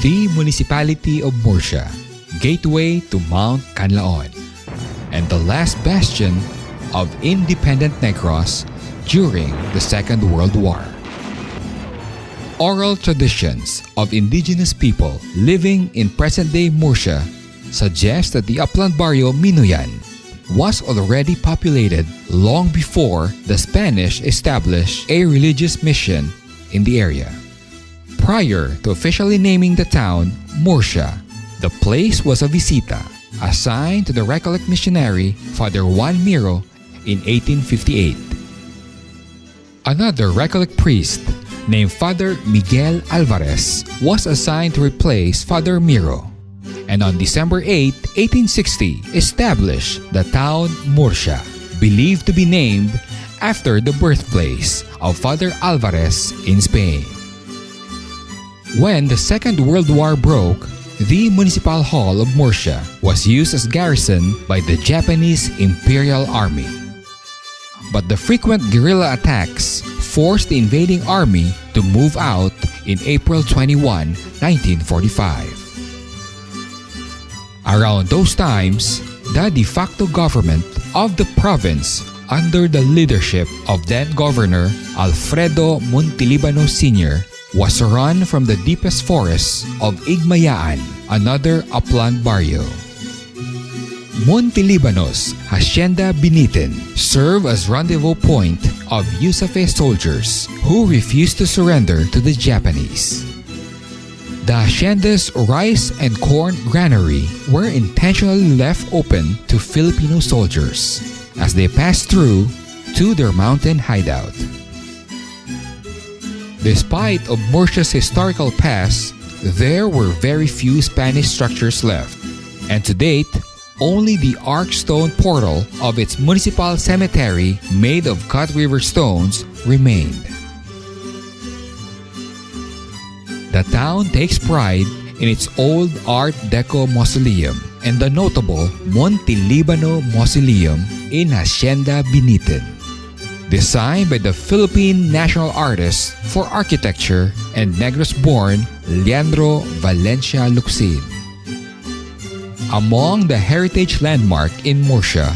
The Municipality of Murcia, gateway to Mount Canlaon, and the last bastion of independent Negros during the Second World War. Oral traditions of indigenous people living in present-day Murcia suggest that the upland barrio Minuyan was already populated long before the Spanish established a religious mission in the area. Prior to officially naming the town Murcia, the place was a visita assigned to the Recollect missionary Father Juan Miro in 1858. Another Recollect priest named Father Miguel Alvarez was assigned to replace Father Miro, and on December 8, 1860, established the town Murcia, believed to be named after the birthplace of Father Alvarez in Spain. When the Second World War broke, the Municipal Hall of Murcia was used as garrison by the Japanese Imperial Army. But the frequent guerrilla attacks forced the invading army to move out in April 21, 1945. Around those times, the de facto government of the province under the leadership of then Governor Alfredo Montelibano Sr. was run from the deepest forests of Igmayaan, another upland barrio. Montelibano's Hacienda Binitin served as rendezvous point of Yusafe soldiers who refused to surrender to the Japanese. The hacienda's rice and corn granary were intentionally left open to Filipino soldiers as they passed through to their mountain hideout. Despite of Murcia's historical past, there were very few Spanish structures left, and to date, only the arch stone portal of its municipal cemetery made of cut river stones remained. The town takes pride in its old Art Deco mausoleum and the notable Montelibano Mausoleum in Hacienda Binitin, designed by the Philippine national artist for architecture and Negros-born Leandro Valencia Luxin. Among the heritage landmark in Murcia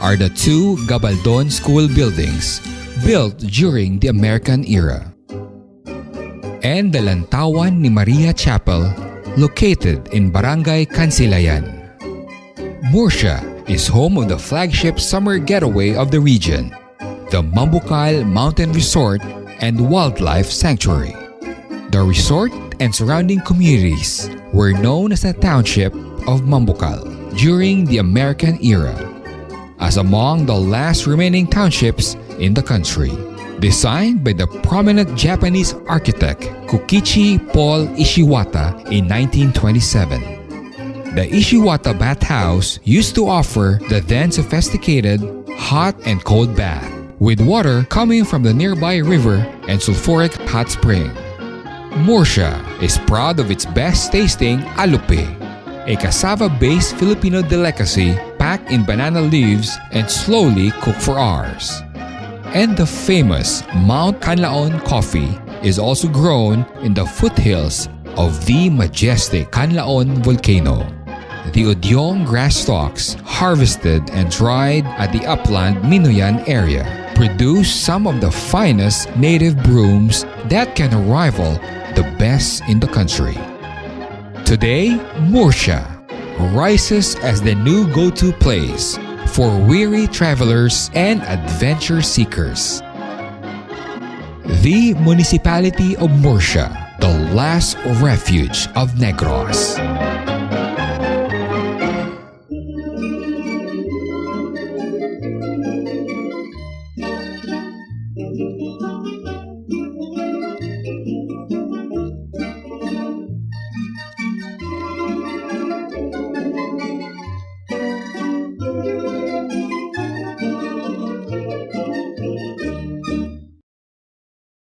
are the two Gabaldon school buildings built during the American era, and the Lantawan ni Maria Chapel located in Barangay Cancilayan. Murcia is home of the flagship summer getaway of the region, the Mambucal Mountain Resort and Wildlife Sanctuary. The resort and surrounding communities were known as the township of Mambucal during the American era, as among the last remaining townships in the country. Designed by the prominent Japanese architect Kokichi Paul Ishiwata in 1927. The Ishiwata bathhouse used to offer the then sophisticated hot and cold bath, with water coming from the nearby river and sulfuric hot spring. Murcia is proud of its best-tasting alupe, a cassava-based Filipino delicacy packed in banana leaves and slowly cooked for hours. And the famous Mount Canlaon coffee is also grown in the foothills of the majestic Canlaon volcano. The Udyong grass stalks, harvested and dried at the upland Minuyan area, produce some of the finest native brooms that can rival the best in the country. Today, Murcia rises as the new go-to place for weary travelers and adventure seekers. The Municipality of Murcia, the last refuge of Negros.